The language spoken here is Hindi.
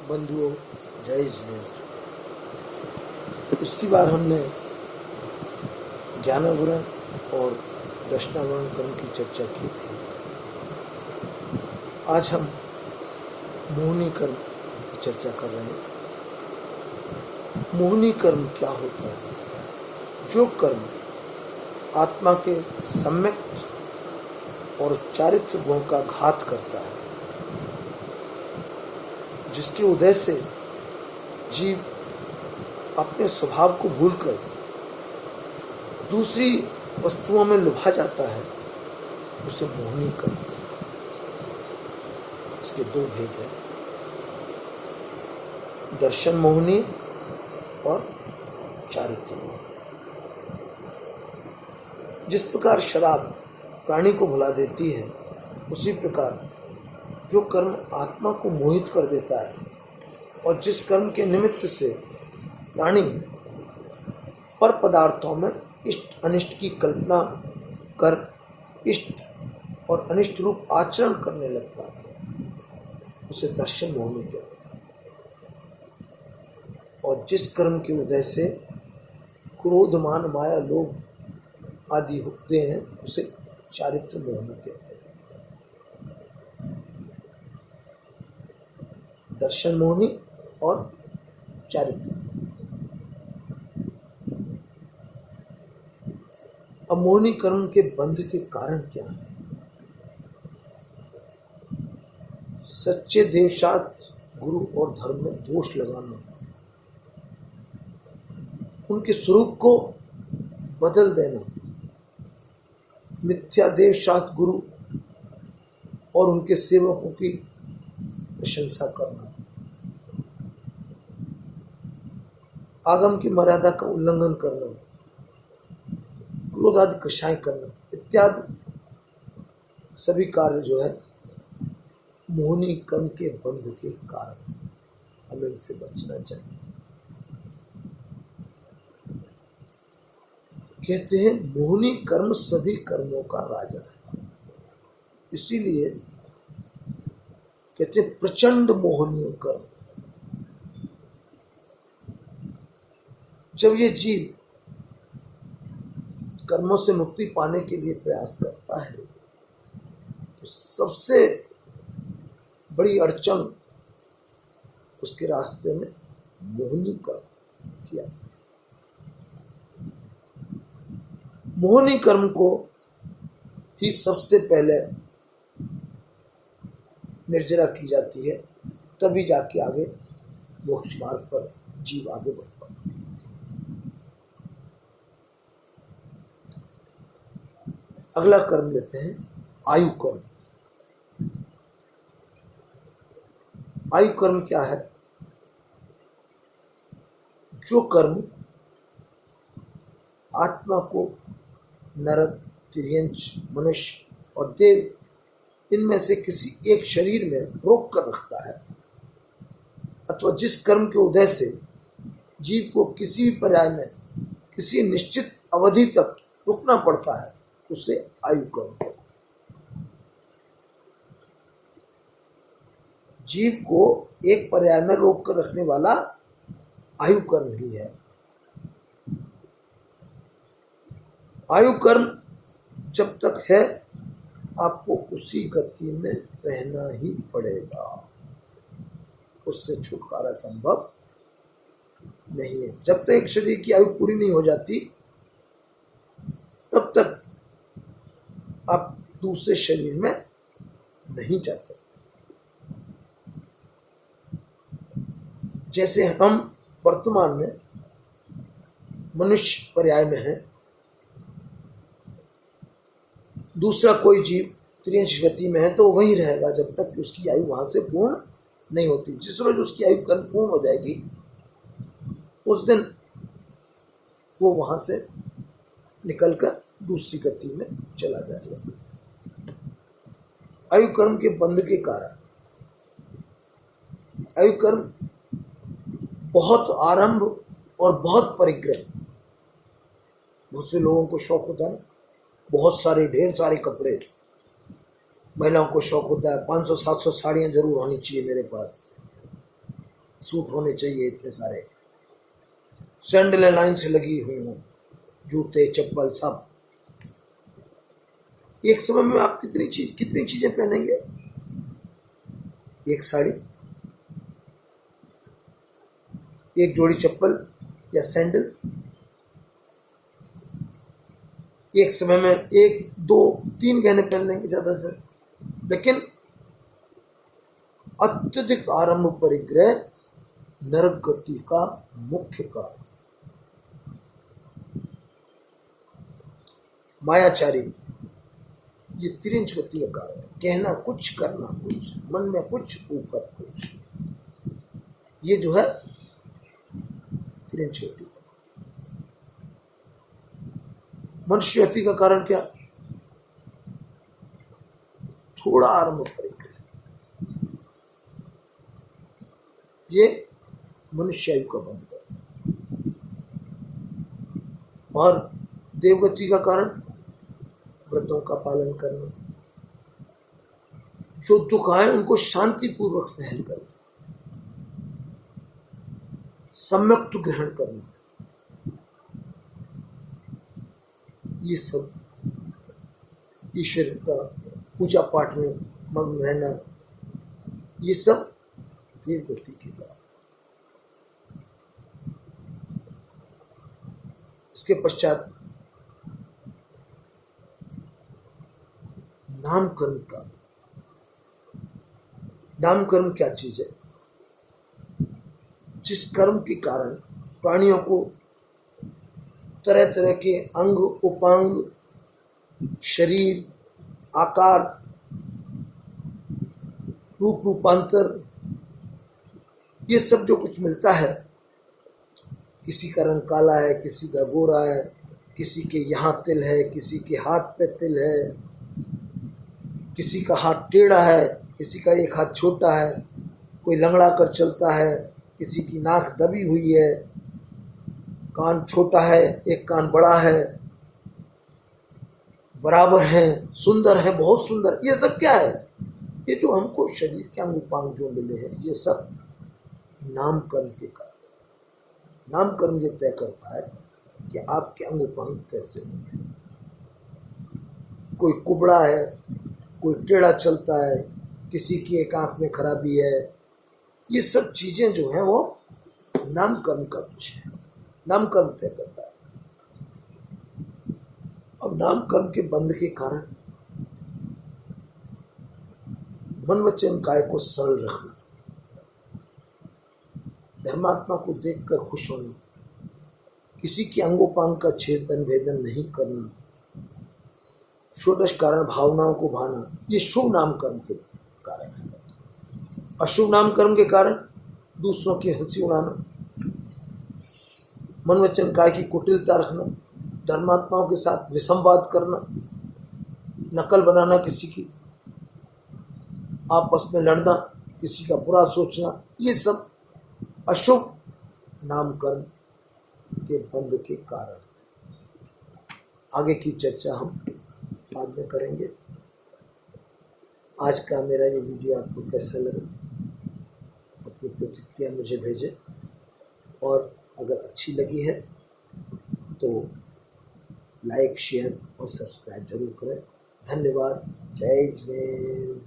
बंधुओं, जय जिनेन्द्र। पिछली बार हमने ज्ञानावरण और दर्शनावरण कर्म की चर्चा की थी। आज हम मोहिनी कर्म की चर्चा कर रहे हैं। मोहिनी कर्म क्या होता है? जो कर्म आत्मा के सम्यक और चारित्र गुण का घात करता है, जिसके उदय से जीव अपने स्वभाव को भूलकर दूसरी वस्तुओं में लुभा जाता है, उसे मोहिनी कर्म कहते हैं। इसके दो भेद हैं, दर्शन मोहिनी और चारित्र मोहिनी। जिस प्रकार शराब प्राणी को भुला देती है, उसी प्रकार जो कर्म आत्मा को मोहित कर देता है और जिस कर्म के निमित्त से प्राणी पर पदार्थों में इष्ट अनिष्ट की कल्पना कर इष्ट और अनिष्ट रूप आचरण करने लगता है, उसे दर्शन मोहिनी कहते हैं। और जिस कर्म के उदय से क्रोध मान माया लोभ आदि होते हैं, उसे चारित्र मोहिनी कहते हैं। दर्शन मोहिनी और चारित्र। अब मोहिनी कर्म के बंध के कारण क्या है? सच्चे देवशास्त्र गुरु और धर्म में दोष लगाना, उनके स्वरूप को बदल देना, मिथ्या देवशास्त्र गुरु और उनके सेवकों की प्रशंसा करना, आगम की मर्यादा का उल्लंघन करना, क्रोध आदि कषाय करना इत्यादि सभी कार्य जो है मोहिनी कर्म के बंध के कारण, हमें इनसे बचना चाहिए। कहते हैं मोहिनी कर्म सभी कर्मों का राजा है, इसीलिए कहते हैं प्रचंड मोहनीय कर्म। जब ये जीव कर्मों से मुक्ति पाने के लिए प्रयास करता है, तो सबसे बड़ी अड़चन उसके रास्ते में मोहिनी कर्म किया। मोहिनी कर्म को ही सबसे पहले निर्जरा की जाती है, तभी जाके आगे मोक्ष मार्ग पर जीव आगे बढ़ पाता। अगला कर्म लेते हैं आयु कर्म। आयु कर्म क्या है? जो कर्म आत्मा को नरक, तिर्यंच, मनुष्य और देव इनमें से किसी एक शरीर में रोक कर रखता है, अथवा जिस कर्म के उदय से जीव को किसी भी पर्याय में किसी निश्चित अवधि तक रुकना पड़ता है, उसे आयु कर्म। जीव को एक पर्याय में रोक कर रखने वाला आयु कर्म ही है। आयु कर्म जब तक है, आपको उसी गति में रहना ही पड़ेगा, उससे छुटकारा संभव नहीं है। जब तक एक शरीर की आयु पूरी नहीं हो जाती, तब तक आप दूसरे शरीर में नहीं जा सकते। जैसे हम वर्तमान में मनुष्य पर्याय में हैं, दूसरा कोई जीव त्रियंश गति में है, तो वहीं रहेगा जब तक कि उसकी आयु वहां से पूर्ण नहीं होती। जिस रोज उसकी आयु कर्म पूर्ण हो जाएगी, उस दिन वो वहां से निकलकर दूसरी गति में चला जाएगा। आयु कर्म के बंध के कारण आयु कर्म बहुत आरंभ और बहुत परिग्रह। बहुत से लोगों को शौक होता है ना, बहुत सारे ढेर सारे कपड़े, महिलाओं को शौक होता है 500-700 साड़ियाँ जरूर होनी चाहिए मेरे पास। सूट होने चाहिए, इतने सारे सैंडलें लाइन से लगी हुई हों, जूते चप्पल सब। एक समय में आप कितनी चीजें पहनेंगे? एक साड़ी, एक जोड़ी चप्पल या सैंडल, एक समय में 1 2 3 गहने पहन लेंगे ज्यादा से। लेकिन अत्यधिक आरंभ परिग्रह नरक गति का मुख्य कारण। मायाचारी ये तिरंज गति का कारण है। कहना कुछ, करना कुछ, मन में कुछ, ऊपर कुछ, ये जो है तिरंज गति का। मनुष्य गति का कारण क्या? थोड़ा आरंभ परिग्रह, ये मनुष्य आयु का बंद कर। और देवगति का कारण व्रतों का पालन करना, जो दुख आए उनको शांतिपूर्वक सहन करना, सम्यक ग्रहण करना, ये सब ईश्वर का पूजा पाठ में मग्न रहना, ये सब देवगति की बात। इसके पश्चात नामकर्म का। नामकर्म क्या चीज है? जिस कर्म के कारण प्राणियों को तरह तरह के अंग उपांग, शरीर, आकार, रूप रूपांतर, ये सब जो कुछ मिलता है, किसी का रंग काला है, किसी का गोरा है, किसी के यहाँ तिल है, किसी के हाथ पे तिल है, किसी का हाथ टेढ़ा है, किसी का एक हाथ छोटा है, कोई लंगड़ा कर चलता है, किसी की नाक दबी हुई है, कान छोटा है, एक कान बड़ा है, बराबर है, सुंदर है, बहुत सुंदर। ये सब क्या है? ये जो हमको शरीर के अंग उपांग जो मिले हैं, ये सब नामकर्म के कारण। नामकर्म ये तय करता है कि आपके अंग उपांग कैसे होंगे। कोई कुबड़ा है, कोई टेढ़ा चलता है, किसी की एक आंख में खराबी है, ये सब चीजें जो हैं वो नामकर्म का विषय है। नामकर्म तय करता है। अब नामकर्म के बंध के कारण मन वचन काय को सरल रखना, धर्मात्मा को देखकर खुश होना, किसी के अंगोपांग का छेदन भेदन नहीं करना, षोडश कारण भावनाओं को भाना, ये शुभ नामकर्म के कारण है। अशुभ नामकर्म के कारण दूसरों की हंसी उड़ाना, मन वचन काय की कुटिलता रखना, धर्मात्माओं के साथ विसंवाद करना, नकल बनाना किसी की, आपस में लड़ना, किसी का बुरा सोचना, ये सब अशुभ नामकर्म के बंध के कारण। आगे की चर्चा हम बाद में करेंगे। आज का मेरा ये वीडियो आपको कैसा लगा, अपनी प्रतिक्रिया मुझे भेजें, और अगर अच्छी लगी है तो लाइक, शेयर और सब्सक्राइब जरूर करें। धन्यवाद। जय हिंद।